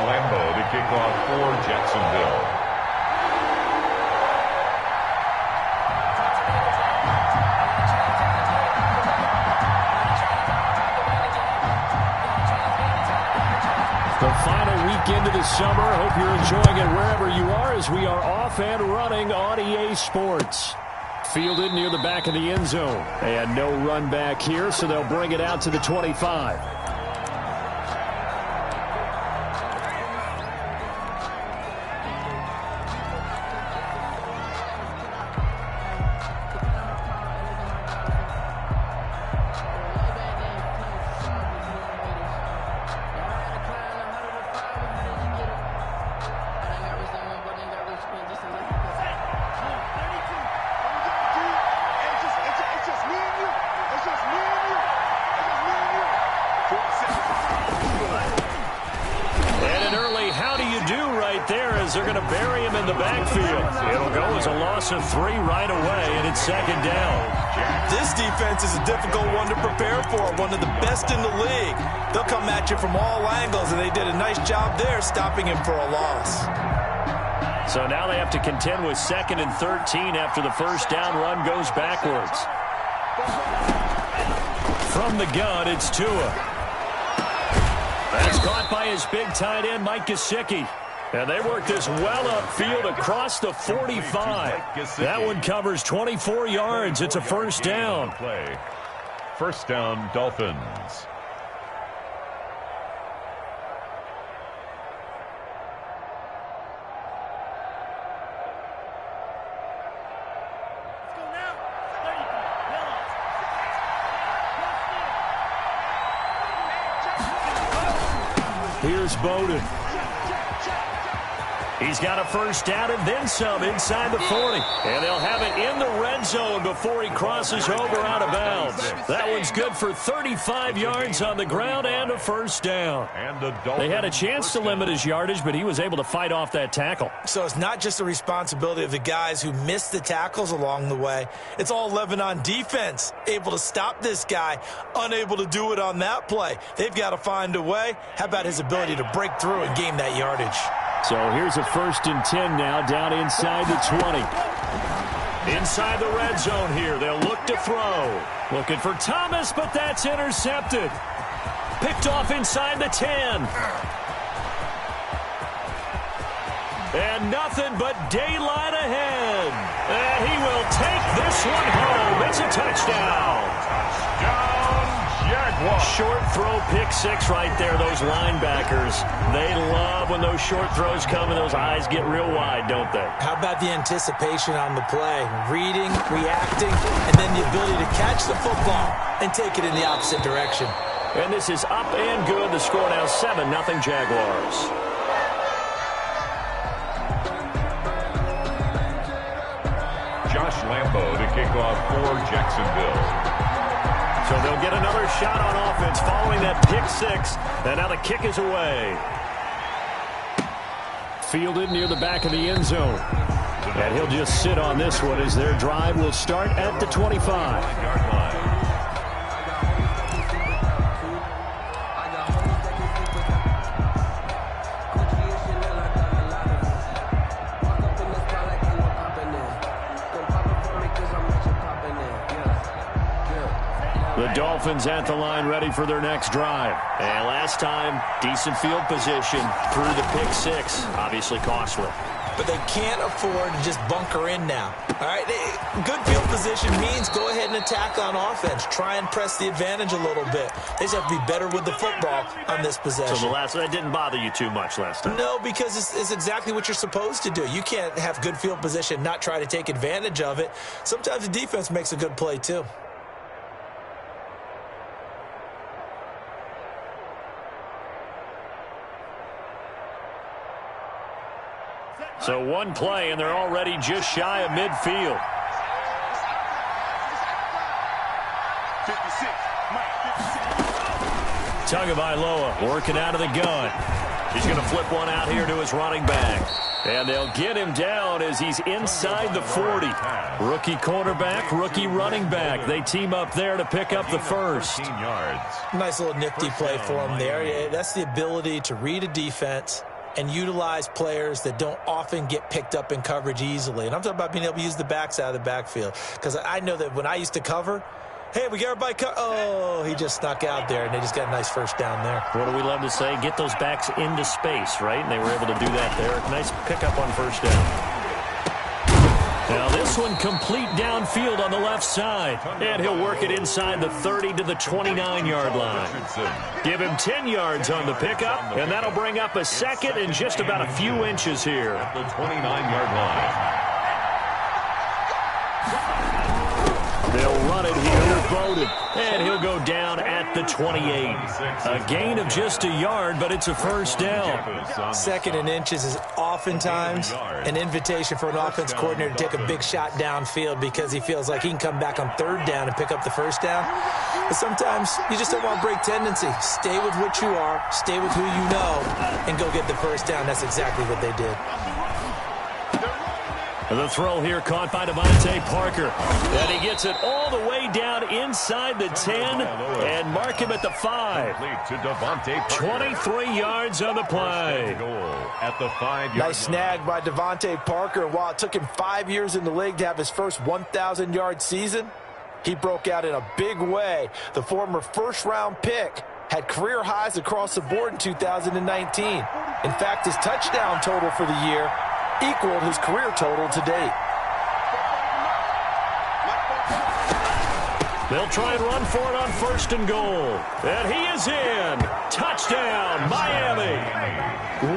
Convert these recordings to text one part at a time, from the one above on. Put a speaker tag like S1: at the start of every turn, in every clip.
S1: Lambo to kick off for Jacksonville.
S2: The final weekend of the summer. Hope you're enjoying it wherever you are as we are off and running on EA Sports. Fielded near the back of the end zone. And no run back here, so they'll bring it out to the 25. They're going to bury him in the backfield. It'll go as a loss of 3 right away, and it's second down.
S3: This defense is a difficult one to prepare for, one of the best in the league. They'll come at you from all angles, and they did a nice job there stopping him for a loss.
S2: So now they have to contend with 2nd and 13 after the first down run goes backwards. From the gun, it's Tua. That's caught by his big tight end, Mike Gesicki. And they work this well upfield across the 45. That one covers 24 yards. It's a first down.
S1: First down, Dolphins.
S2: Here's Bowden. He's got a first down and then some inside the 40. And they'll have it in the red zone before he crosses over out of bounds. That one's good for 35 yards on the ground and a first down. They had a chance to limit his yardage, but he was able to fight off that tackle.
S3: So it's not just the responsibility of the guys who missed the tackles along the way. It's all 11 on defense, able to stop this guy, unable to do it on that play. They've got to find a way. How about his ability to break through and gain that yardage?
S2: So here's a 1st and 10 now down inside the 20. Inside the red zone here. They'll look to throw. Looking for Thomas, but that's intercepted. Picked off inside the 10. And nothing but daylight ahead. And he will take this one home. It's a touchdown. Jaguars. Short throw, pick 6 right there. Those linebackers, they love when those short throws come and those eyes get real wide, don't they?
S3: How about the anticipation on the play? Reading, reacting, and then the ability to catch the football and take it in the opposite direction.
S2: And this is up and good. The score now 7-0 Jaguars.
S1: Josh Lambo to kick off for Jacksonville.
S2: So they'll get another shot on offense following that pick 6. And now the kick is away. Fielded near the back of the end zone. And he'll just sit on this one as their drive will start at the 25. The Dolphins at the line ready for their next drive. And last time, decent field position through the pick 6. Obviously costly.
S3: But they can't afford to just bunker in now. All right, good field position means go ahead and attack on offense. Try and press the advantage a little bit. They just have to be better with the football on this possession.
S2: So that didn't bother you too much last time?
S3: No, because it's exactly what you're supposed to do. You can't have good field position, not try to take advantage of it. Sometimes the defense makes a good play too.
S2: So one play, and they're already just shy of midfield. 56. Tagovailoa working out of the gun. He's going to flip one out here to his running back. And they'll get him down as he's inside the 40. Rookie cornerback, rookie running back. They team up there to pick up the first.
S3: Nice little nifty play for him there. Yeah, that's the ability to read a defense and utilize players that don't often get picked up in coverage easily. And I'm talking about being able to use the backs out of the backfield. Because I know that when I used to cover, hey, we got everybody oh, he just snuck out there, and they just got a nice first down there.
S2: What do we love to say? Get those backs into space, right? And they were able to do that there. Nice pickup on first down. Now this one complete downfield on the left side. And he'll work it inside the 30 to the 29-yard line. Give him 10 yards on the pickup, and that'll bring up a second and just about a few inches here.
S1: At the 29-yard line.
S2: They'll run it here with Bowden, and he'll go down at the 28. A gain of just a yard, but it's a first down.
S3: Second and inches is oftentimes an invitation for an offense coordinator to take a big shot downfield because he feels like he can come back on third down and pick up the first down. But sometimes you just don't want to break tendency. Stay with what you are, stay with who you know, and go get the first down. That's exactly what they did.
S2: The throw here caught by Devontae Parker. And he gets it all the way down inside the 10 and mark him at the 5. 23 yards on the play.
S1: At the 5-yard line.
S3: Nice snag by Devontae Parker. And while it took him 5 years in the league to have his first 1,000-yard season, he broke out in a big way. The former first-round pick had career highs across the board in 2019. In fact, his touchdown total for the year equaled his career total to date.
S2: They'll try and run for it on first and goal. And he is in. Touchdown, Miami.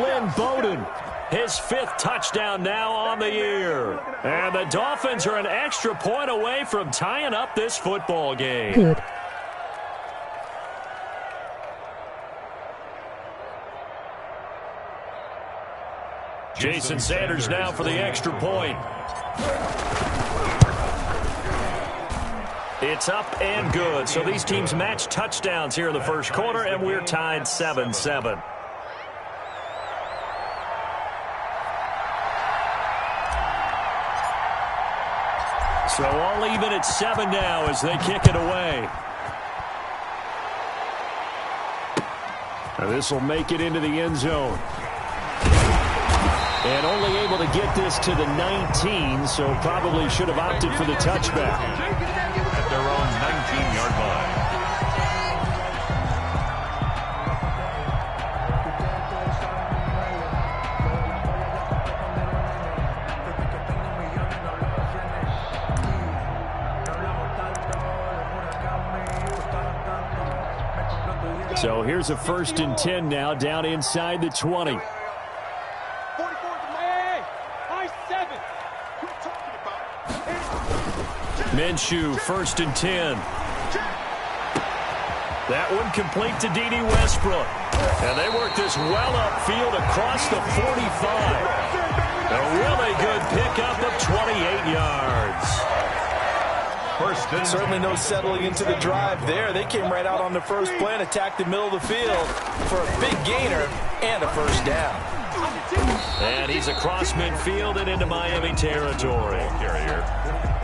S2: Lynn Bowden, his 5th touchdown now on the year. And the Dolphins are an extra point away from tying up this football game.
S4: Good.
S2: Jason Sanders now for the extra point. It's up and good. So these teams match touchdowns here in the first quarter, and we're tied 7-7. So all even at 7 now as they kick it away. This will make it into the end zone. And only able to get this to the 19, so probably should have opted for the touchback.
S1: At their own 19-yard line.
S2: So here's a 1st and 10 now down inside the 20. Minshew, 1st and 10. That one complete to D.D. Westbrook. And they work this well upfield across the 45. A really good pickup of 28 yards.
S3: Certainly no settling into the drive there. They came right out on the first play and attacked the middle of the field for a big gainer and a first down.
S2: And he's across midfield and into Miami territory.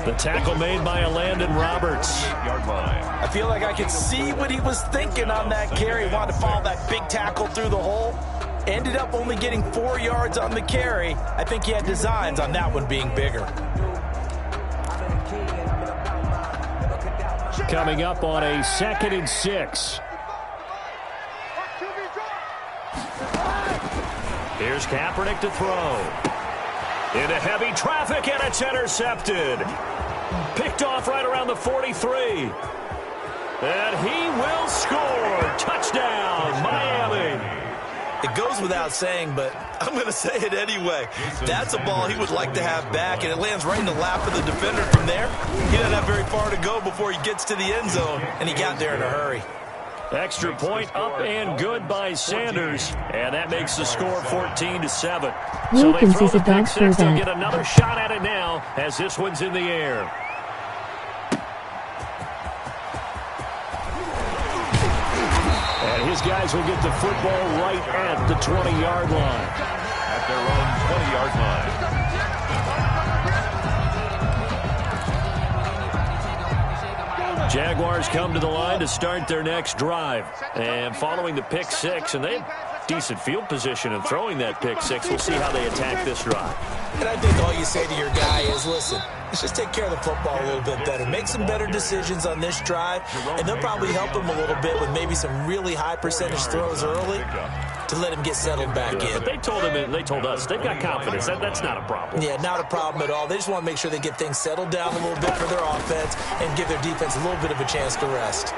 S2: The tackle made by Landon Roberts.
S3: I feel like I could see what he was thinking on that carry. He wanted to follow that big tackle through the hole. Ended up only getting 4 yards on the carry. I think he had designs on that one being bigger.
S2: Coming up on a 2nd and 6. Here's Kaepernick to throw. Into heavy traffic, and it's intercepted. Picked off right around the 43. And he will score. Touchdown, Miami.
S3: It goes without saying, but I'm going to say it anyway. That's a ball he would like to have back, and it lands right in the lap of the defender from there. He doesn't have very far to go before he gets to the end zone, and he got there in a hurry.
S2: Extra point up and good by Sanders, and that makes the score 14-7. So they throw the pick six. They'll get another shot at it now as this one's in the air. And his guys will get the football right at the 20-yard line.
S1: At their own 20-yard line.
S2: Jaguars come to the line to start their next drive. And following the pick six, and they decent field position and throwing that pick six. We'll see how they attack this drive.
S3: And I think all you say to your guy is, listen, let's just take care of the football a little bit better. Make some better decisions on this drive, and they'll probably help him a little bit with maybe some really high percentage throws early to let him get settled back in.
S2: But they told us they've got confidence. That's not a problem.
S3: Yeah, not a problem at all. They just want to make sure they get things settled down a little bit for their offense and give their defense a little bit of a chance to rest.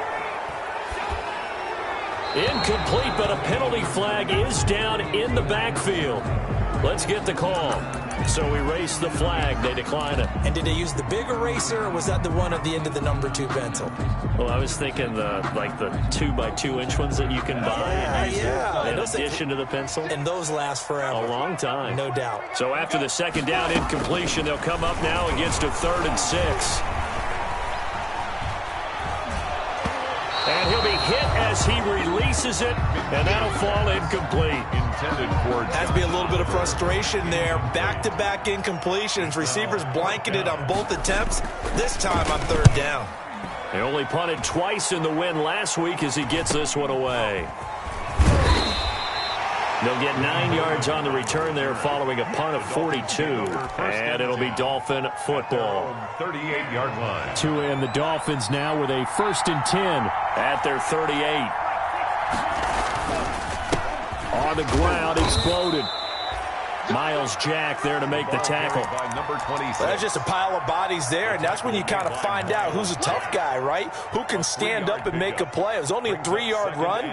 S2: Incomplete, but a penalty flag is down in the backfield. Let's get the call. So erase the flag. They decline it.
S3: And did they use the big eraser, or was that the one at the end of the number 2 pencil?
S2: Well, I was thinking the 2x2-inch ones that you can buy.
S3: Yeah.
S2: In addition to the pencil.
S3: And those last forever.
S2: A long time.
S3: No doubt.
S2: So after the second down incompletion, they'll come up now against a 3rd and 6. And he'll be hit as he releases it, and that'll fall incomplete.
S3: Has to be a little bit of frustration there. Back-to-back incompletions. Receivers blanketed on both attempts. This time on 3rd down.
S2: They only punted twice in the win last week as he gets this one away. They'll get 9 yards on the return there following a punt of 42. And it'll be Dolphin football.
S1: 38-yard line.
S2: And the Dolphins now with a 1st and 10 at their 38. On the ground, exploded. Miles Jack there to make the tackle.
S3: That's just a pile of bodies there, and that's when you kind of find out who's a tough guy, right? Who can stand up and make a play. It was only a 3-yard run,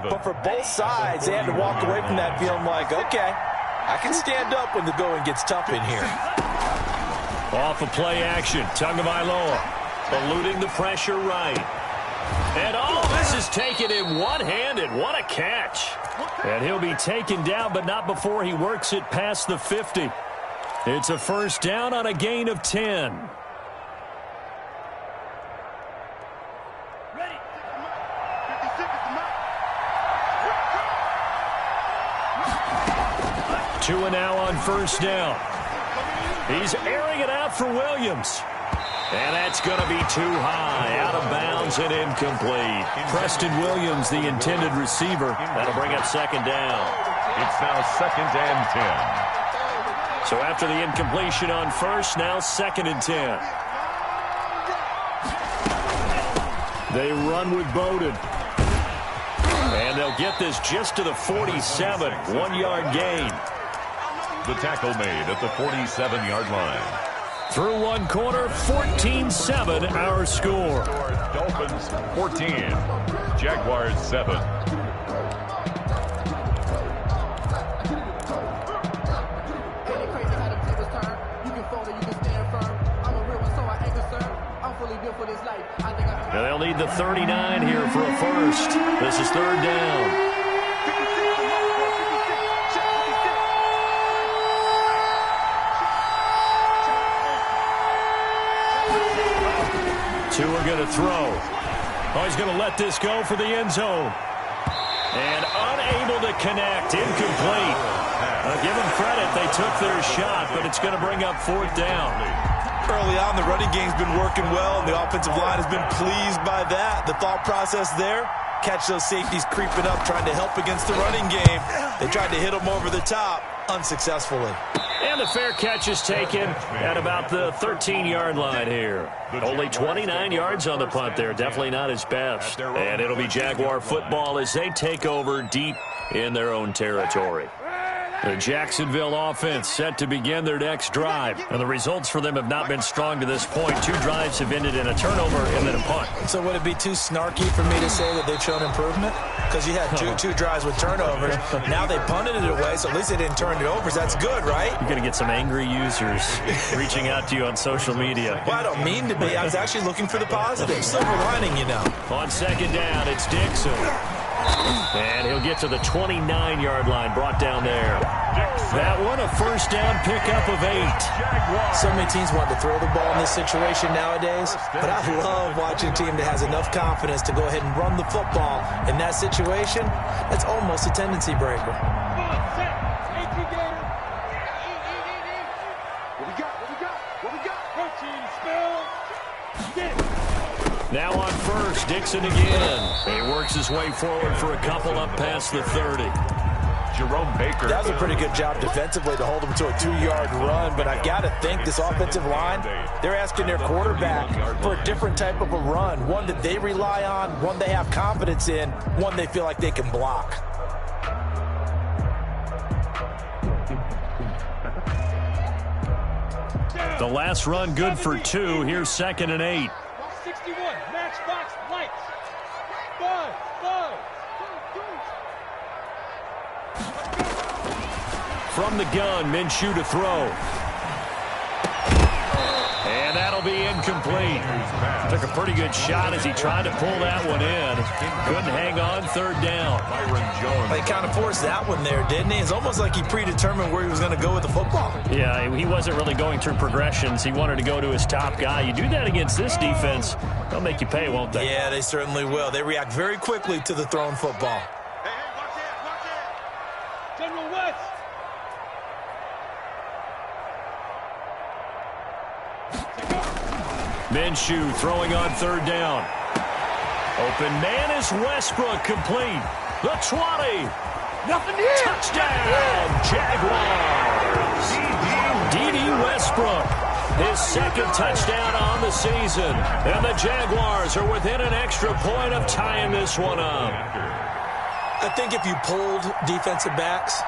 S3: but for both sides, they had to walk away from that feeling like, okay, I can stand up when the going gets tough in here.
S2: Off of play action, Tagovailoa eluding the pressure right. And this is taken in one-handed. What a catch. And he'll be taken down, but not before he works it past the 50. It's a 1st down on a gain of 10. Two and now on 1st down. He's airing it out for Williams. And that's going to be too high, out of bounds and incomplete. Preston Williams, the intended receiver. That'll bring up 2nd down.
S1: It's now 2nd and 10.
S2: So after the incompletion on 1st, now 2nd and 10. They run with Bowden. And they'll get this just to the 47, 1-yard gain.
S1: The tackle made at the 47-yard line.
S2: Through one quarter, 14-7 our score.
S1: Dolphins 14, Jaguars 7.
S2: Now they'll need the 39 here for a 1st. This is 3rd down. Two are going to throw. He's going to let this go for the end zone. And unable to connect. Incomplete. Give them credit. They took their shot, but it's going to bring up 4th down.
S3: Early on, the running game's been working well, and the offensive line has been pleased by that. The thought process there, catch those safeties creeping up, trying to help against the running game. They tried to hit them over the top, unsuccessfully.
S2: And the fair catch is taken at about the 13-yard line here. Only 29 yards on the punt there. Definitely not his best. And it'll be Jaguar football as they take over deep in their own territory. The Jacksonville offense set to begin their next drive. And the results for them have not been strong to this point. 2 drives have ended in a turnover and then a punt.
S3: So would it be too snarky for me to say that they've shown improvement? Because you had two drives with turnovers. Now they punted it away, so at least they didn't turn it over. So that's good, right?
S2: You're going to get some angry users reaching out to you on social media.
S3: Well, I don't mean to be. I was actually looking for the positive. Silver lining, you know.
S2: On 2nd down, it's Dixon. And he'll get to the 29-yard line, brought down there. That one, a 1st down pickup of 8.
S3: So many teams want to throw the ball in this situation nowadays, but I love watching a team that has enough confidence to go ahead and run the football. In that situation, that's almost a tendency breaker.
S2: Now on 1st, Dixon again. He works his way forward for a couple up past the 30.
S1: Jerome Baker.
S3: That was a pretty good job defensively to hold them to a 2-yard run, but I've got to think this offensive line, they're asking their quarterback for a different type of a run, one that they rely on, one they have confidence in, one they feel like they can block.
S2: The last run good for 2. Here's 2nd and 8.
S4: 61, matchbox lights. 5.
S2: From the gun, Minshew to throw. And that'll be incomplete. Took a pretty good shot as he tried to pull that one in. Couldn't hang on, 3rd down.
S3: They kind of forced that one there, didn't he? It's almost like he predetermined where he was going to go with the football.
S2: Yeah, he wasn't really going through progressions. He wanted to go to his top guy. You do that against this defense, they'll make you pay, won't they?
S3: Yeah, they certainly will. They react very quickly to the thrown football.
S4: Hey, watch it. General West.
S2: Minshew throwing on 3rd down. Open man is Westbrook, complete. The 20.
S4: Nothing here.
S2: Touchdown, Jaguars. D.D. Westbrook, his 2nd touchdown on the season. And the Jaguars are within an extra point of tying this one up.
S3: I think if you pulled defensive backs,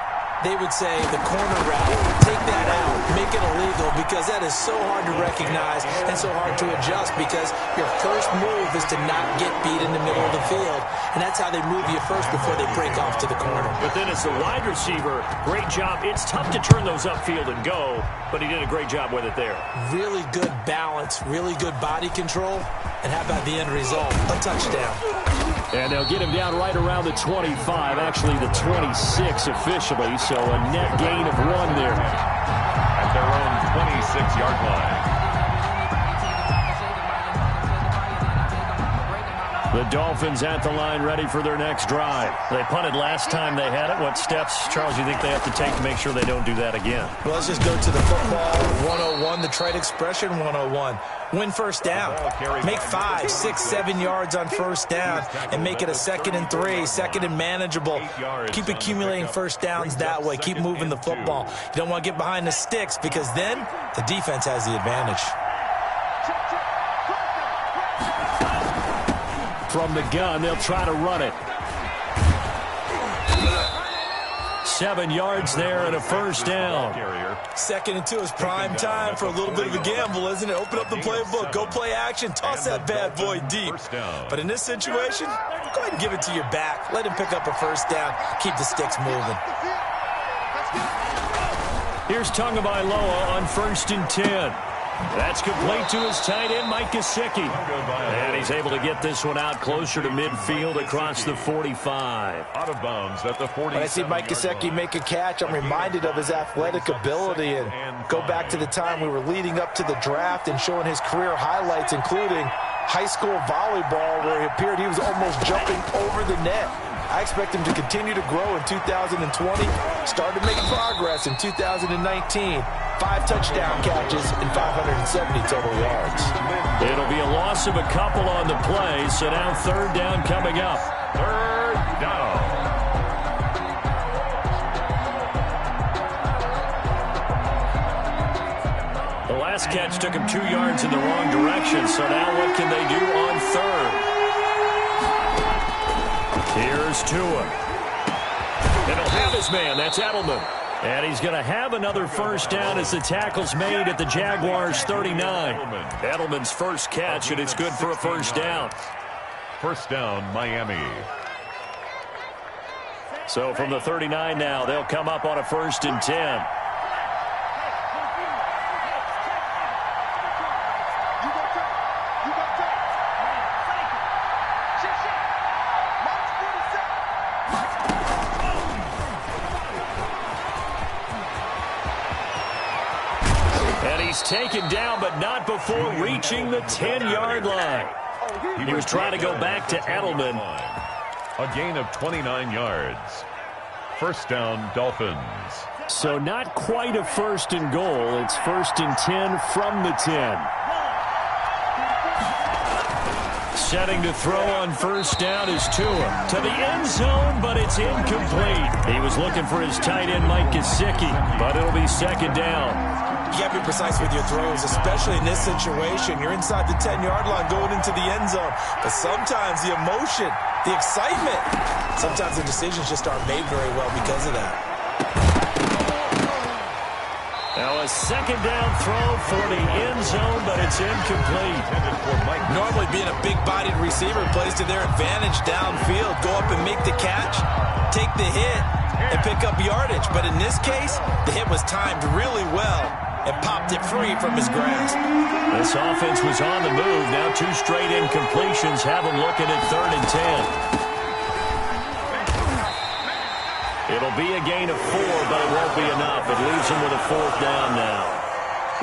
S3: they would say the corner route, take that out, make it illegal, because that is so hard to recognize and so hard to adjust, because your first move is to not get beat in the middle of the field, and that's how they move you first before they break off to the corner.
S2: But then as the wide receiver, great job. It's tough to turn those upfield and go, but he did a great job with it there.
S3: Really good balance, really good body control, and how about the end result? A touchdown.
S2: And they'll get him down right around the 25, actually the 26 officially, so a net gain of 1 there.
S1: At their own 26-yard line.
S2: The Dolphins at the line, ready for their next drive. They punted last time they had it. What steps, Charles, do you think they have to take to make sure they don't do that again?
S3: Well, let's just go to the football 101, the trade expression 101. Win first down. Make 5, 6, 7 yards on first down and make it a 2nd and 3, 2nd and manageable. Keep accumulating first downs that way. Keep moving the football. You don't want to get behind the sticks, because then the defense has the advantage.
S2: From the gun, they'll try to run it. 7 yards there and a first down.
S3: 2nd and 2 is prime time for a little bit of a gamble, isn't it? Open up the playbook, go play action, toss that bad boy deep. But in this situation, go ahead and give it to your back. Let him pick up a first down. Keep the sticks moving.
S2: Here's Tagovailoa on 1st and 10. That's complete to his tight end, Mike Gesicki. And he's able to get this one out closer to midfield across the 45.
S1: Out of bounds at the 40.
S3: When I see Mike Gesicki make a catch, I'm reminded of his athletic ability, and go back to the time we were leading up to the draft and showing his career highlights, including high school volleyball, where he appeared he was almost jumping over the net. I expect him to continue to grow in 2020. Started making progress in 2019. 5 touchdown catches and 570 total yards.
S2: It'll be a loss of a couple on the play, so now 3rd down coming up.
S1: 3rd down.
S2: The last catch took him 2 yards in the wrong direction, so now what can they do on 3rd? Here's Tua. And he'll have his man. That's Edelman. And he's going to have another first down as the tackle's made at the Jaguars' 39. Edelman's first catch, and it's good for a first down.
S1: First down, Miami.
S2: So from the 39 now, they'll come up on a 1st and 10. Taken down, but not before reaching the 10-yard line. He was trying to go back to Edelman.
S1: A gain of 29 yards. First down, Dolphins.
S2: So not quite a 1st and goal. It's 1st and 10 from the 10. setting to throw on first down is Tua. To the end zone, but it's incomplete. He was looking for his tight end, Mike Gesicki, but it'll be second down.
S3: You got to be precise with your throws, especially in this situation. You're inside the 10-yard line going into the end zone. But sometimes the emotion, the excitement, sometimes the decisions just aren't made very well because of that.
S2: Now a second down throw for the end zone, but it's incomplete.
S3: Normally being a big-bodied receiver plays to their advantage downfield. Go up and make the catch, take the hit, and pick up yardage. But in this case, the hit was timed really well and popped it free from his grasp.
S2: This offense was on the move. Now 2 straight incompletions have them looking at 3rd and 10. It'll be a gain of 4, but it won't be enough. It leaves him with a 4th down now.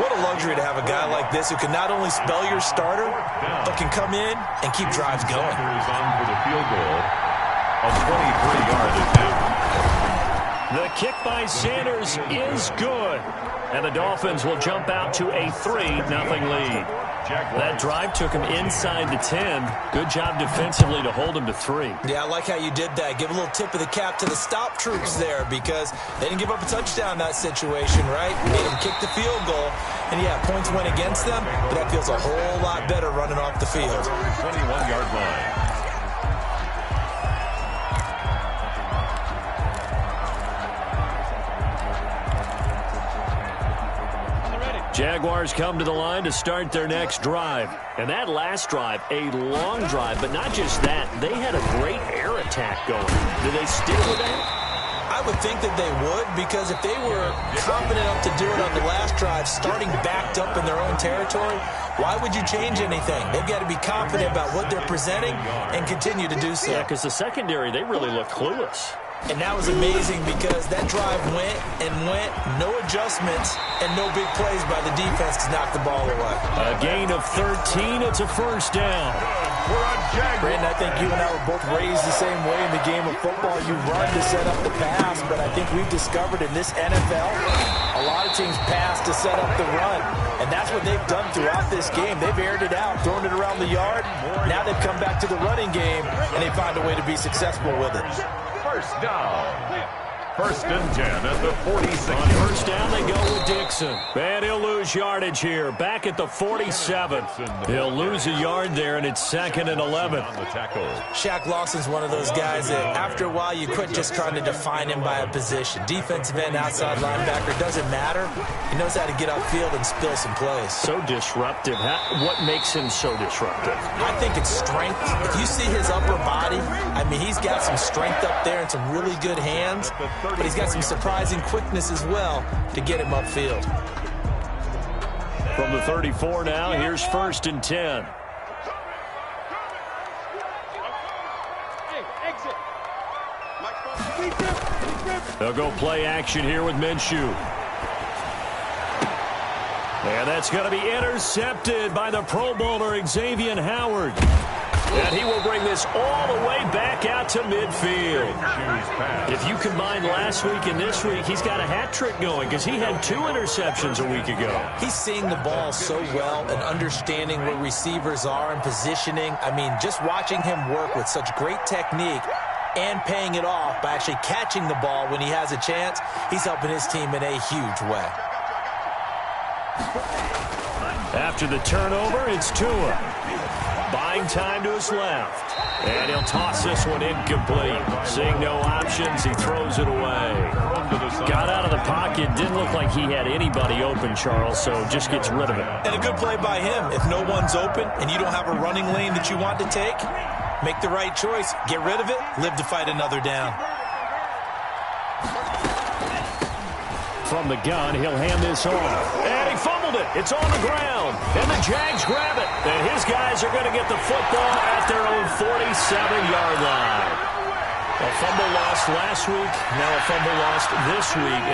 S3: What a luxury to have a guy like this who can not only spell your starter, but can come in and keep drives going.
S1: Is on for the field goal. A 23-yard attempt.
S2: The kick by Sanders is good. And the Dolphins will jump out to a 3-0 lead. That drive took him inside the 10. Good job defensively to hold him to 3.
S3: Yeah, I like how you did that. Give a little tip of the cap to the stop troops there because they didn't give up a touchdown in that situation, right? Made them kick the field goal. And, yeah, points went against them, but that feels a whole lot better running off the field.
S1: 21-yard line.
S2: Jaguars come to the line to start their next drive. And that last drive, a long drive, but not just that. They had a great air attack going. Do they stick with that?
S3: I would think that they would because if they were confident enough to do it on the last drive, starting backed up in their own territory, why would you change anything? They've got to be confident about what they're presenting and continue to do so.
S2: Yeah, because the secondary, they really look clueless.
S3: And that was amazing because that drive went and went, no adjustments, and no big plays by the defense to knock the ball away.
S2: A gain of 13, it's a first down.
S3: Brandon, I think you and I were both raised the same way in the game of football. You run to set up the pass, but I think we've discovered in this NFL, a lot of teams pass to set up the run. And that's what they've done throughout this game. They've aired it out, thrown it around the yard. Now they've come back to the running game, and they find a way to be successful with it.
S1: First down. 1st and 10 at the 46.
S2: On first down, they go with Dixon. And he'll lose yardage here. Back at the 47. He'll lose a yard there, and it's 2nd and 11.
S1: On the tackle.
S3: Shaq Lawson's one of those guys that after a while you quit just trying to define him by a position. Defensive end, outside linebacker, doesn't matter. He knows how to get upfield and spill some plays.
S2: So disruptive. What makes him so disruptive?
S3: I think it's strength. If you see his upper body, I mean, he's got some strength up there and some really good hands. But he's got some surprising quickness as well to get him upfield.
S2: From the 34 now, here's 1st and 10. They'll go play action here with Minshew. And that's going to be intercepted by the Pro Bowler Xavier Howard. And he will bring this all the way back out to midfield. If you combine last week and this week, he's got a hat trick going because he had 2 interceptions a week ago.
S3: He's seeing the ball so well and understanding where receivers are and positioning. I mean, just watching him work with such great technique and paying it off by actually catching the ball when he has a chance, he's helping his team in a huge way.
S2: After the turnover, it's Tua. Buying time to his left. And he'll toss this one incomplete. Seeing no options, he throws it away. Got out of the pocket. Didn't look like he had anybody open, Charles, so just gets rid of it.
S3: And a good play by him. If no one's open and you don't have a running lane that you want to take, make the right choice. Get rid of it. Live to fight another down.
S2: From the gun, he'll hand this off. And he fumbled it. It's on the ground. And the Jags grab it. And his guys are going to get the football at their own 47-yard line. A fumble lost last week. Now a fumble lost this week.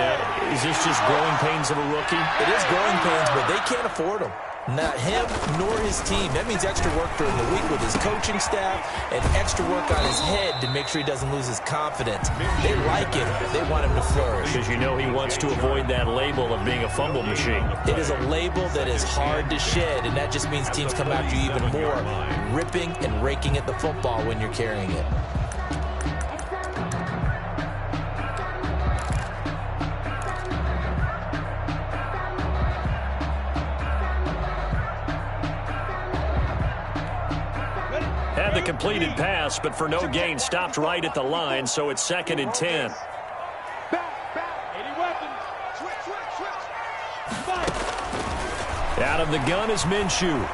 S2: Is this just growing pains of a rookie?
S3: It is growing pains, but they can't afford them. Not him nor his team. That means extra work during the week with his coaching staff and extra work on his head to make sure he doesn't lose his confidence. They like him. They want him to flourish.
S2: Because you know he wants to avoid that label of being a fumble machine.
S3: It is a label that is hard to shed, and that just means teams come after you even more, ripping and raking at the football when you're carrying it.
S2: Had the completed pass, but for no gain, stopped right at the line, so it's 2nd and 10. Out of the gun is Minshew.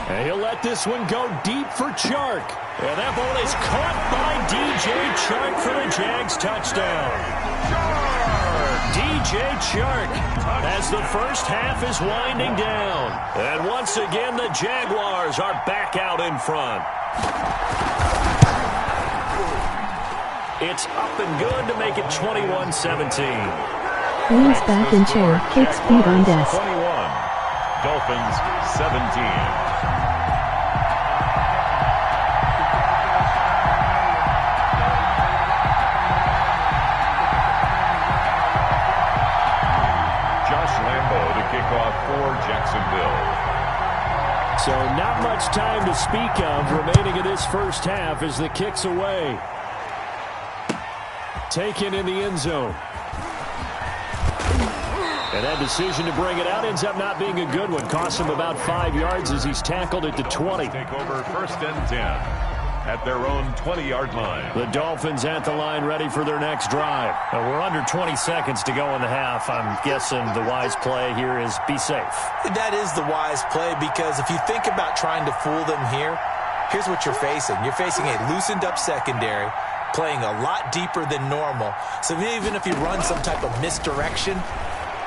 S2: And he'll let this one go deep for Chark. And that ball is caught by DJ Chark for the Jags touchdown. DJ Chark as the first half is winding down. And once again, the Jaguars are back out in front. It's up and good to make it 21-17.
S5: Leans back in chair, kicks feet on desk.
S1: 21. Dolphins 17. For Jacksonville.
S2: So not much time to speak of remaining in this first half as the kick's away. Taken in the end zone. And that decision to bring it out ends up not being a good one. Costs him about 5 yards as he's tackled at the 20.
S1: Take over 1st and 10 at their own 20-yard line.
S2: The Dolphins at the line ready for their next drive. We're under 20 seconds to go in the half. I'm guessing the wise play here is be safe.
S3: That is the wise play, because if you think about trying to fool them here, here's what you're facing. You're facing a loosened up secondary, playing a lot deeper than normal. So even if you run some type of misdirection,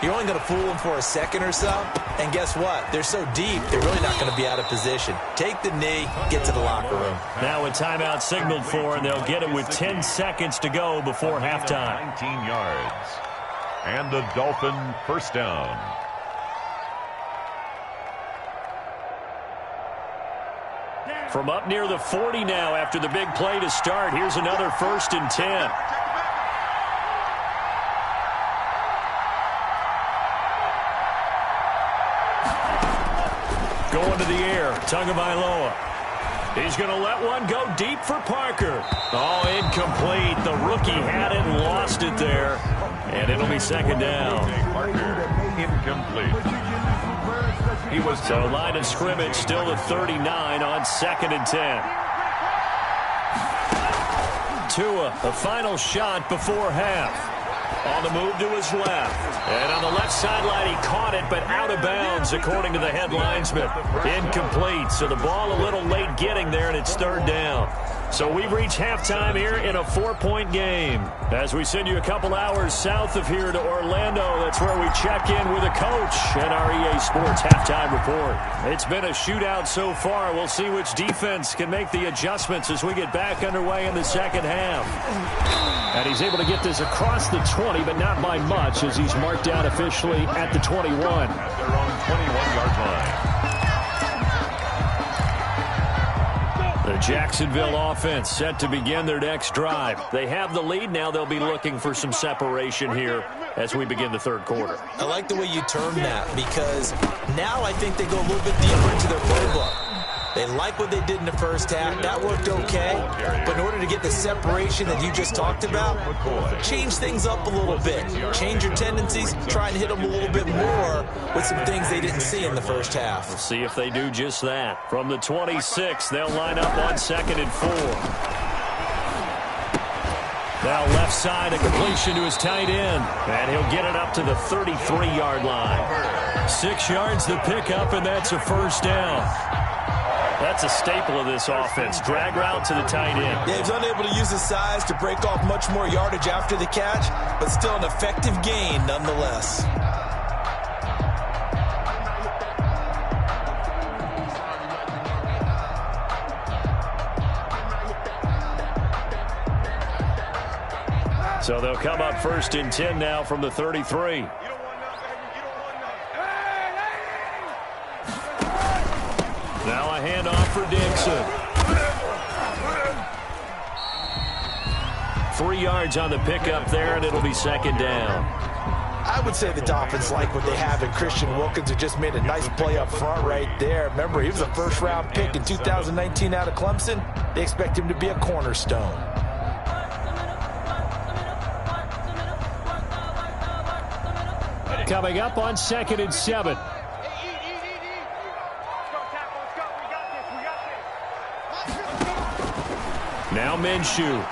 S3: you're only going to fool them for a second or so. And guess what? They're so deep, they're really not going to be out of position. Take the knee, get to the locker room.
S2: Now a timeout signaled for, and they'll get it with 10 seconds to go before halftime.
S1: 19 yards. And the Dolphin first down.
S2: From up near the 40 now after the big play to start. Here's another 1st and 10. Going to the air, Tagovailoa. He's going to let one go deep for Parker. Oh, incomplete. The rookie had it and lost it there. And it'll be 2nd down.
S1: Parker, incomplete. He was
S2: so line of scrimmage still at 39 on 2nd and 10. Tua, the final shot before half. On the move to his left. And on the left sideline, he caught it, but out of bounds, according to the head linesman. Incomplete. So the ball a little late getting there, and it's 3rd down. So we've reached halftime here in a 4-point game. As we send you a couple hours south of here to Orlando, that's where we check in with a coach and our EA Sports halftime report. It's been a shootout so far. We'll see which defense can make the adjustments as we get back underway in the second half. And he's able to get this across the 20, but not by much, as he's marked down officially at the 21.
S1: At their own 21-yard line.
S2: The Jacksonville offense set to begin their next drive. They have the lead. Now they'll be looking for some separation here as we begin the 3rd quarter.
S3: I like the way you term that, because now I think they go a little bit deeper into their playbook. They like what they did in the first half. That worked okay. But in order to get the separation that you just talked about, change things up a little bit. Change your tendencies. Try and hit them a little bit more with some things they didn't see in the first half.
S2: We'll see if they do just that. From the 26, they'll line up on 2nd and 4. Now left side, a completion to his tight end. And he'll get it up to the 33-yard line. 6 yards the pickup, and that's a 1st down. That's a staple of this offense. Drag route to the tight end.
S3: Yeah, he's unable to use his size to break off much more yardage after the catch, but still an effective gain nonetheless.
S2: So they'll come up 1st and 10 now from the 33. Now a handoff for Dixon. 3 yards on the pickup there, and it'll be second down.
S3: I would say the Dolphins like what they have in Christian Wilkins, who just made a nice play up front right there. Remember, he was a first-round pick in 2019 out of Clemson. They expect him to be a cornerstone.
S2: Coming up on 2nd and 7. Now Minshew.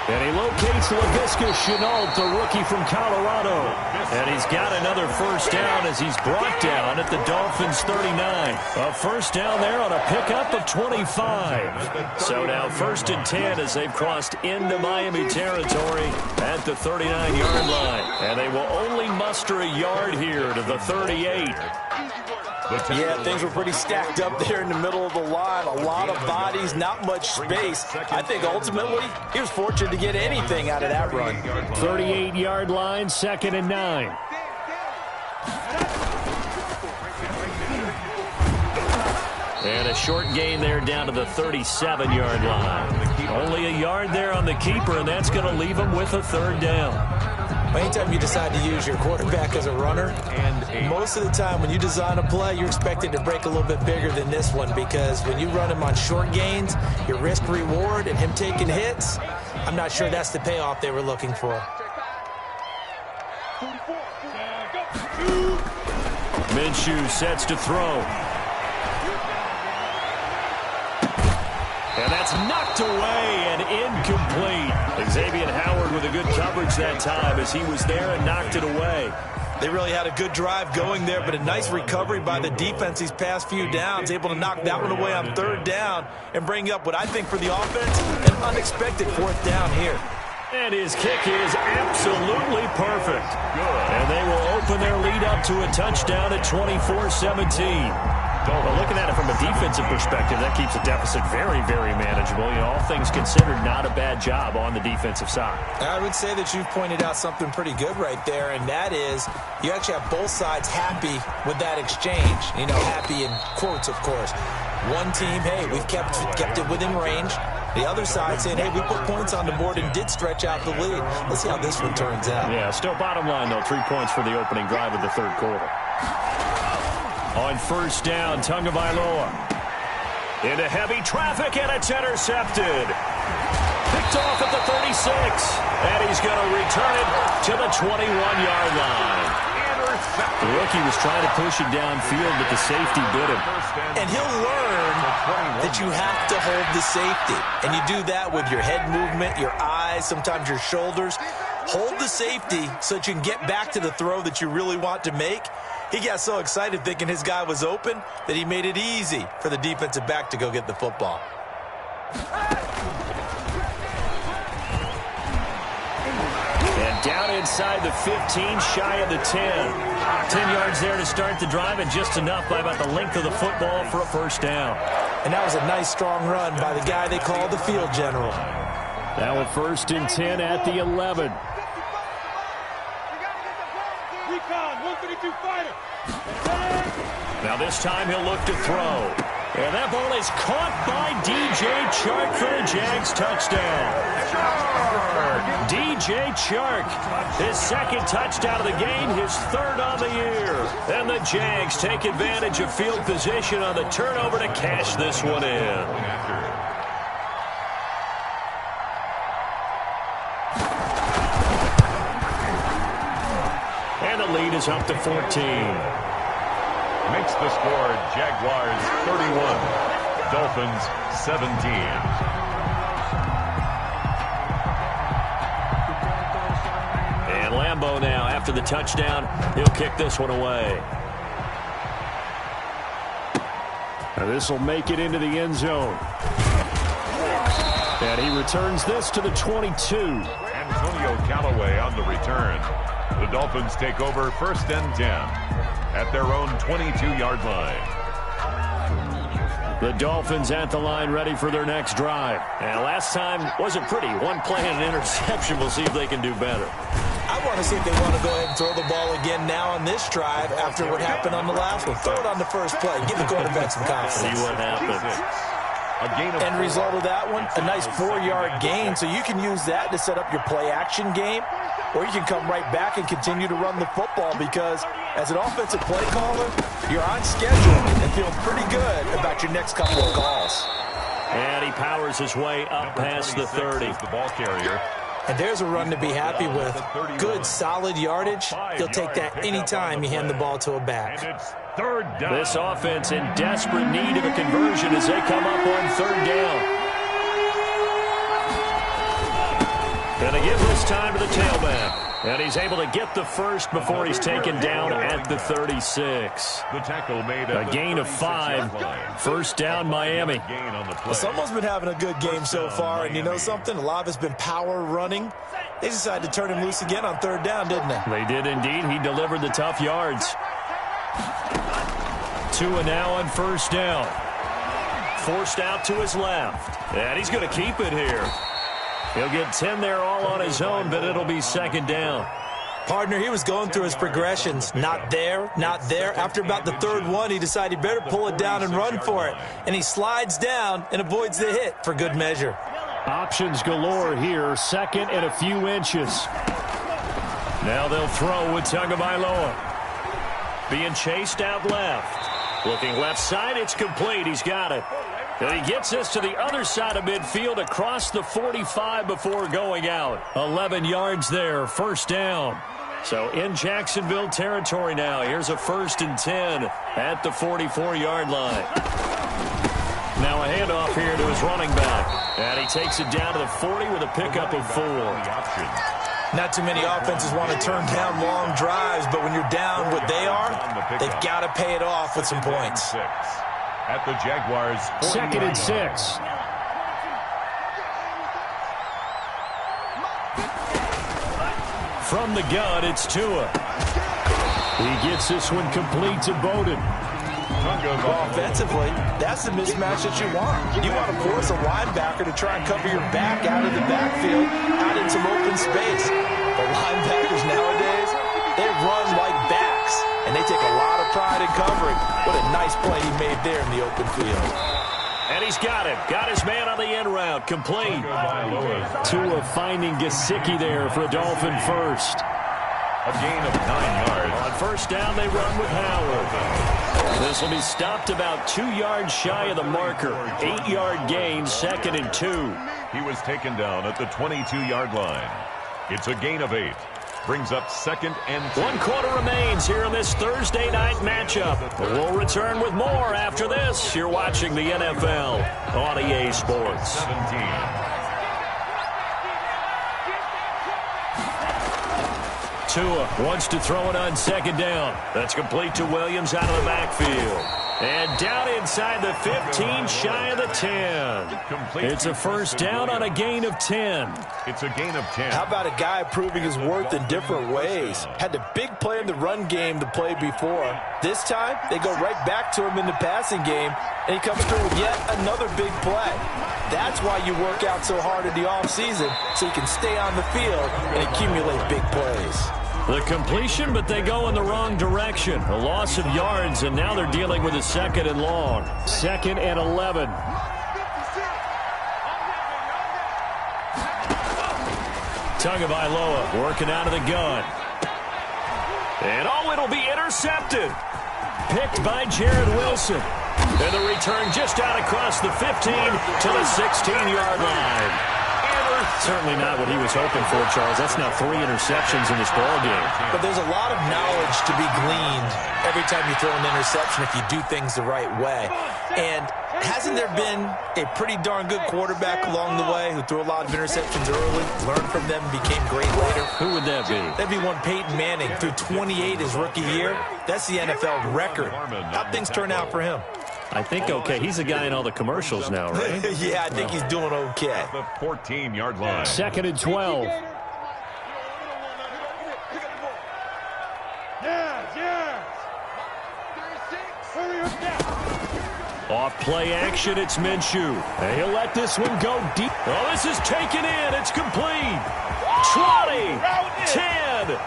S2: And he locates LaVisca Chenault, the rookie from Colorado. And he's got another first down as he's brought down at the Dolphins' 39. A first down there on a pickup of 25. So now 1st and 10 as they've crossed into Miami territory at the 39-yard line. And they will only muster a yard here to the 38.
S3: Yeah, things were pretty stacked up there in the middle of the line. A lot of bodies, not much space. I think ultimately he was fortunate to get anything out of that run.
S2: 38-yard line, 2nd and 9. And a short gain there down to the 37-yard line. Only a yard there on the keeper, and that's going to leave him with a 3rd down.
S3: Anytime you decide to use your quarterback as a runner, most of the time when you design a play, you're expected to break a little bit bigger than this one, because when you run him on short gains, your risk-reward and him taking hits, I'm not sure that's the payoff they were looking for.
S2: Minshew sets to throw. And that's knocked away and incomplete. Xavier Howard with a good coverage that time as he was there and knocked it away.
S3: They really had a good drive going there, but a nice recovery by the defense these past few downs, able to knock that one away on 3rd down and bring up what I think for the offense, an unexpected 4th down here.
S2: And his kick is absolutely perfect. Good. And they will open their lead up to a touchdown at 24-17. Well, looking at it from a defensive perspective, that keeps the deficit very, very manageable. You know, all things considered, not a bad job on the defensive side.
S3: I would say that you've pointed out something pretty good right there, and that is you actually have both sides happy with that exchange. You know, happy in quotes, of course. One team, hey, we've kept it within range. The other side saying, hey, we put points on the board and did stretch out the lead. Let's see how this one turns out.
S2: Yeah, still bottom line, though, 3 points for the opening drive of the 3rd quarter. On 1st down, Tagovailoa into heavy traffic, and it's intercepted. Picked off at the 36, and he's going to return it to the 21-yard line. The rookie was trying to push it downfield, but the safety bit him.
S3: And he'll learn that you have to hold the safety. And you do that with your head movement, your eyes, sometimes your shoulders. Hold the safety so that you can get back to the throw that you really want to make. He got so excited thinking his guy was open that he made it easy for the defensive back to go get the football.
S2: And down inside the 15, shy of the 10. 10 yards there to start the drive, and just enough by about the length of the football for a 1st down.
S3: And that was a nice, strong run by the guy they call the field general.
S2: Now a 1st and 10 at the 11. Now this time he'll look to throw. And that ball is caught by DJ Chark for the Jags touchdown. DJ Chark, his 2nd touchdown of the game, his 3rd on the year. And the Jags take advantage of field position on the turnover to cash this one in. And the lead is up to 14.
S1: Makes the score Jaguars 31, Dolphins 17.
S2: And Lambeau now, after the touchdown, he'll kick this one away. Now this will make it into the end zone. And he returns this to the 22.
S1: Antonio Callaway on the return. The Dolphins take over 1st and 10. At their own 22-yard line.
S2: The Dolphins at the line, ready for their next drive. And last time wasn't pretty. One play and an interception. We'll see if they can do better.
S3: I want to see if they want to go ahead and throw the ball again now on this drive after what happened on the last one. Throw it on the first play. Give the quarterback some confidence.
S2: See what happens.
S3: End result of that one, a nice 4-yard gain. So you can use that to set up your play-action game, or you can come right back and continue to run the football because as an offensive play caller, you're on schedule and feeling pretty good about your next couple of calls.
S2: And he powers his way up past the 30.
S1: The ball carrier.
S3: And there's a run to be happy with. Good, solid yardage. He'll take that anytime you hand the ball to a back.
S1: And it's third down.
S2: This offense in desperate need of a conversion as they come up on third down. And they give this time to the tailback. And he's able to get the first before he's taken down at the 36.
S1: The tackle made
S2: A gain of 5. First down, Miami.
S3: Well, someone's been having a good game so far, and you know something? A lot of it's been power running. They decided to turn him loose again on third down, didn't they?
S2: They did indeed. He delivered the tough yards. Tua now on first down. Forced out to his left. And he's going to keep it here. He'll get 10 there all on his own, but it'll be second down.
S3: Partner, he was going through his progressions. Not there, not there. After about the third one, he decided he better pull it down and run for it. And he slides down and avoids the hit for good measure.
S2: Options galore here. Second and a few inches. Now they'll throw with Tagovailoa. Being chased out left. Looking left side, it's complete. He's got it. And he gets us to the other side of midfield across the 45 before going out. 11 yards there, first down. So in Jacksonville territory now. Here's a 1st and 10 at the 44-yard line. Now a handoff here to his running back. And he takes it down to the 40 with a pickup of 4.
S3: Not too many offenses want to turn down long drives, but when you're down what they are, they've got to pay it off with some points.
S1: At the Jaguars.
S2: 2nd and 6. From the gun, it's Tua. He gets this one complete to Bowden.
S3: Offensively, that's the mismatch that you want. You want to force a linebacker to try and cover your back out of the backfield, out in some open space. The linebackers nowadays, they run like backs, and they take a lot of pride in covering. What a nice play he made there in the open field.
S2: And he's got it. Got his man on the end route. Complete. Tua finding Gesicki there for a Dolphin first.
S1: A gain of 9 yards.
S2: On first down, they run with Howard. This will be stopped about 2 yards shy of the marker. 8-yard gain, 2nd and 2.
S1: He was taken down at the 22-yard line. It's a gain of 8. Brings up 2nd and 2.
S2: 1 quarter remains here in this Thursday night matchup. We'll return with more after this. You're watching the NFL on EA Sports.
S1: 17.
S2: Tua wants to throw it on second down. That's complete to Williams out of the backfield. And down inside the 15, shy of the 10. It's a first down on a gain of 10.
S1: It's a gain of 10.
S3: How about a guy proving his worth in different ways? Had the big play in the run game to play before. This time, they go right back to him in the passing game, and he comes through with yet another big play. That's why you work out so hard in the offseason, so you can stay on the field and accumulate big plays.
S2: The completion, but they go in the wrong direction. A loss of yards, and now they're dealing with a 2nd and long. 2nd and 11. Tagovailoa working out of the gun. And it'll be intercepted. Picked by Jared Wilson. And the return just out across the 15 to the 16-yard line. Certainly not what he was hoping for, Charles. That's now 3 interceptions in this ballgame.
S3: But there's a lot of knowledge to be gleaned every time you throw an interception if you do things the right way. And hasn't there been a pretty darn good quarterback along the way who threw a lot of interceptions early, learned from them, became great later?
S2: Who would that be?
S3: That'd be one Peyton Manning. Threw 28 his rookie year. That's the NFL record. How'd things turn out for him?
S2: I think okay. He's a guy in all the commercials now, right?
S3: Yeah, I think he's doing okay.
S1: The 14-yard line.
S2: 2nd and 12. Off play action, it's Minshew. And he'll let this one go deep. Oh, this is taken in. It's complete. 20, 10. good.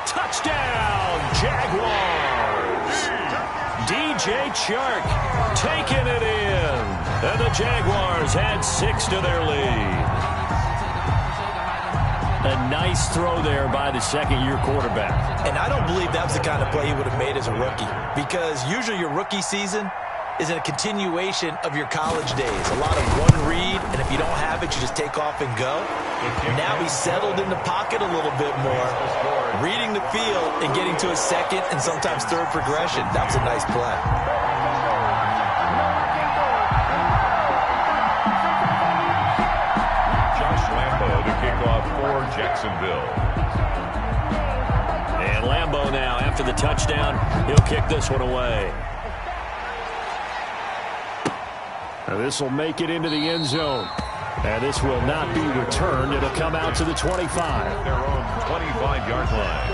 S2: Touchdown, Jaguars. DJ Chark taking it in. And the Jaguars add 6 to their lead. A nice throw there by the second-year quarterback.
S3: And I don't believe that was the kind of play he would have made as a rookie, because usually your rookie season is a continuation of your college days. A lot of one read, and if you don't have it, you just take off and go. Now he's settled in the pocket a little bit more, reading the field and getting to a second and sometimes third progression. That was a nice play.
S1: To kick off for Jacksonville.
S2: And Lambeau now, after the touchdown, he'll kick this one away. This will make it into the end zone. And this will not be returned. It'll come out to the 25.
S1: Their own 25-yard line.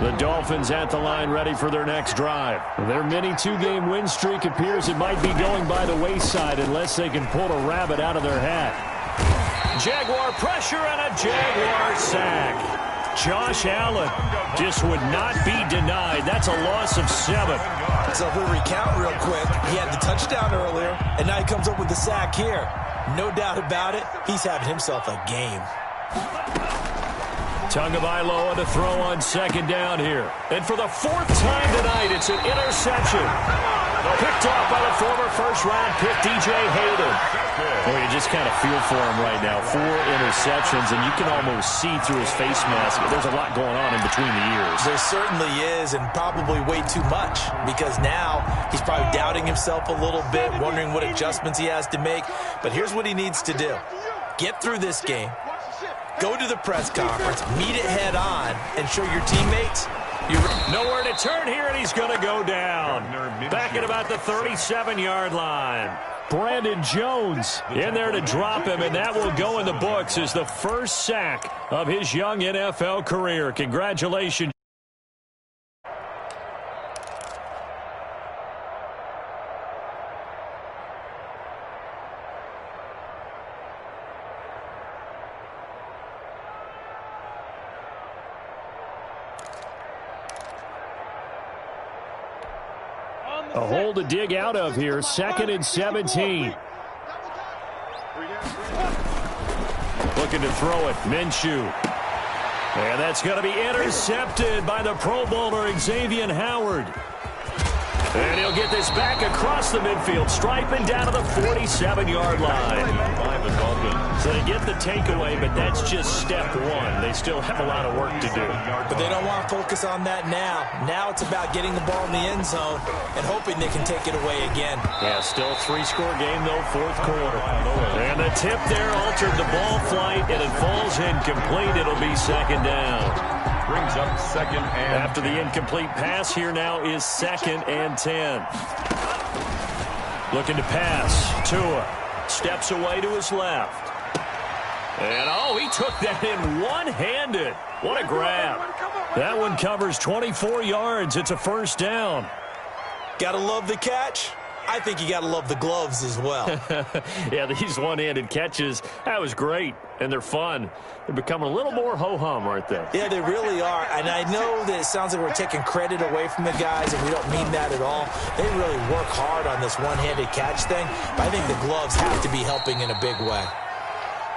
S2: The Dolphins at the line, ready for their next drive. Their mini 2-game win streak appears it might be going by the wayside unless they can pull a rabbit out of their hat. Jaguar pressure and a Jaguar sack. Josh Allen just would not be denied. That's a loss of 7.
S3: So if we recount real quick, he had the touchdown earlier, and now he comes up with the sack here. No doubt about it, he's having himself a game.
S2: Tagovailoa to throw on second down here. And for the 4th time tonight, it's an interception. Picked off by the former first-round pick, DJ Hayden. Boy, you just kind of feel for him right now. 4 interceptions, and you can almost see through his face mask. There's a lot going on in between the ears.
S3: There certainly is, and probably way too much, because now he's probably doubting himself a little bit, wondering what adjustments he has to make. But here's what he needs to do. Get through this game. Go to the press conference, meet it head on, and show your teammates you're
S2: nowhere to turn here, and he's going to go down. Back at about the 37-yard line. Brandon Jones in there to drop him, and that will go in the books as the first sack of his young NFL career. Congratulations. A hole to dig out of here. 2nd and 17. Looking to throw it. Minshew. And that's going to be intercepted by the Pro Bowler Xavier Howard. And he'll get this back across the midfield, striping down to the 47-yard line.
S1: By the Dolphins.
S2: So they get the takeaway, but that's just step 1. They still have a lot of work to do.
S3: But they don't want to focus on that now. Now it's about getting the ball in the end zone and hoping they can take it away again.
S2: Yeah, still 3-score game, though, 4th quarter. And the tip there altered the ball flight, and it falls incomplete. It'll be 2nd down.
S1: Brings up 2nd and
S2: After the incomplete pass, here now is 2nd and 10. Looking to pass. Tua steps away to his left. And, oh, he took that in one-handed. What a grab. That one covers 24 yards. It's a 1st down.
S3: Gotta love the catch. I think you gotta love the gloves as well.
S2: Yeah, these one-handed catches, that was great, and they're fun. They're becoming a little more ho-hum, aren't they?
S3: Yeah, they really are, and I know that it sounds like we're taking credit away from the guys, and we don't mean that at all. They really work hard on this one-handed catch thing, but I think the gloves have to be helping in a big way.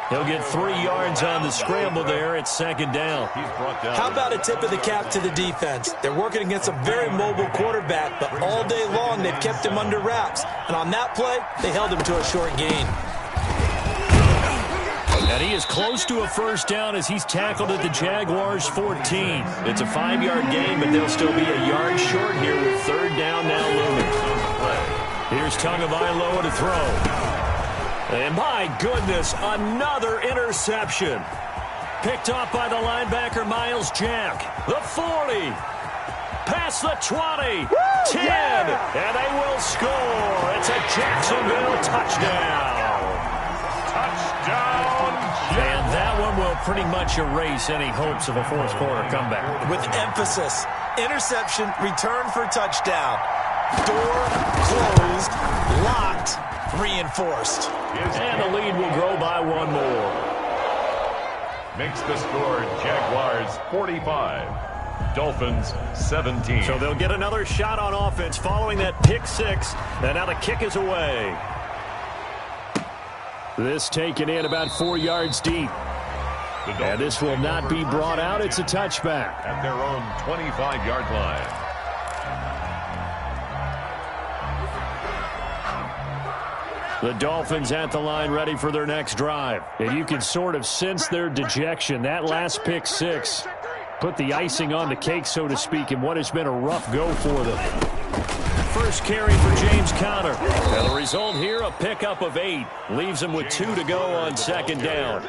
S2: He'll get 3 yards on the scramble there. It's 2nd down.
S3: How about a tip of the cap to the defense? They're working against a very mobile quarterback, but all day long they've kept him under wraps. And on that play, they held him to a short gain.
S2: And he is close to a 1st down as he's tackled at the Jaguars' 14. It's a 5-yard gain, but they'll still be a yard short here with 3rd down now looming. Here's Tagovailoa to throw. And my goodness, another interception. Picked off by the linebacker, Miles Jack. The 40. Past the 20. 10. And they will score. It's a Jacksonville touchdown.
S1: touchdown.
S2: And that one will pretty much erase any hopes of a 4th quarter comeback.
S3: With emphasis. Interception, return for touchdown. Door closed, locked, reinforced.
S2: And the lead will grow by one more.
S1: Makes the score Jaguars 45, Dolphins 17.
S2: So they'll get another shot on offense following that pick six. And now the kick is away. This taken in about 4 yards deep. And this will not be brought out. It's a touchback.
S1: At their own 25-yard line.
S2: The Dolphins at the line ready for their next drive. And you can sort of sense their dejection. That last pick six put the icing on the cake, so to speak, in what has been a rough go for them. First carry for James Conner. And the result here, a pickup of 8. Leaves him with 2 to go on second down.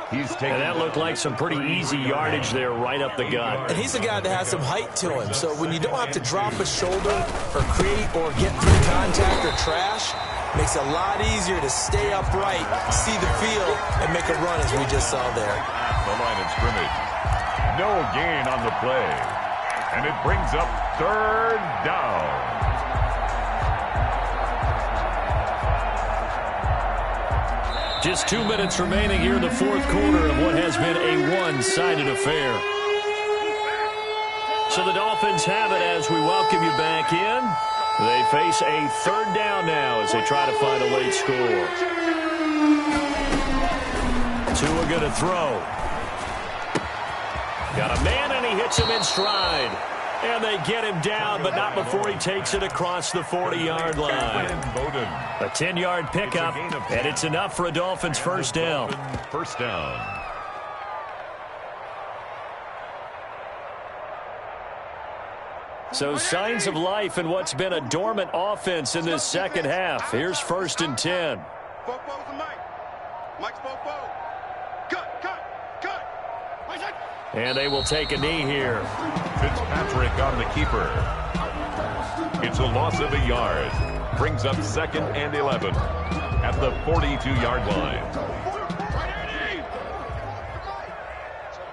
S2: And that looked like some pretty easy yardage there right up the gut.
S3: And he's a guy that has some height to him. So when you don't have to drop a shoulder or create or get through contact or trash, makes it a lot easier to stay upright, see the field, and make a run as we just saw there.
S1: The line of scrimmage. No gain on the play. And it brings up third down.
S2: Just 2 minutes remaining here in the fourth quarter of what has been a one-sided affair. So the Dolphins have it as we welcome you back in. They face a third down now as they try to find a late score. Tua going to throw. Got a man, and he hits him in stride. And they get him down, but not before he takes it across the 40-yard line. A 10-yard pickup, and it's enough for a Dolphins first down.
S1: First down.
S2: So signs of life in what's been a dormant offense in this second half. Here's 1st and 10. And they will take a knee here.
S1: Fitzpatrick on the keeper. It's a loss of a yard. Brings up 2nd and 11 at the 42-yard line.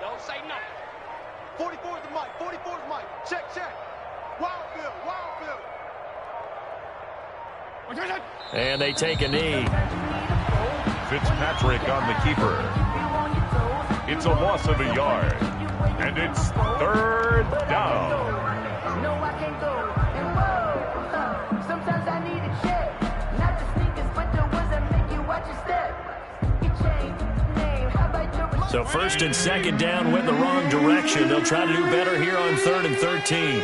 S4: Don't say nothing. 44 is the mic. 44 is the mic. Check. Wild field.
S2: And they take a knee.
S1: Fitzpatrick on the keeper. It's a loss of a yard. And it's third down.
S6: No, I can't go. And whoa, sometimes I need a check. Not the sneakers, but the ones that make you watch your step. You change name. How about your...
S2: So 1st and 2nd down went the wrong direction. They'll try to do better here on 3rd and 13.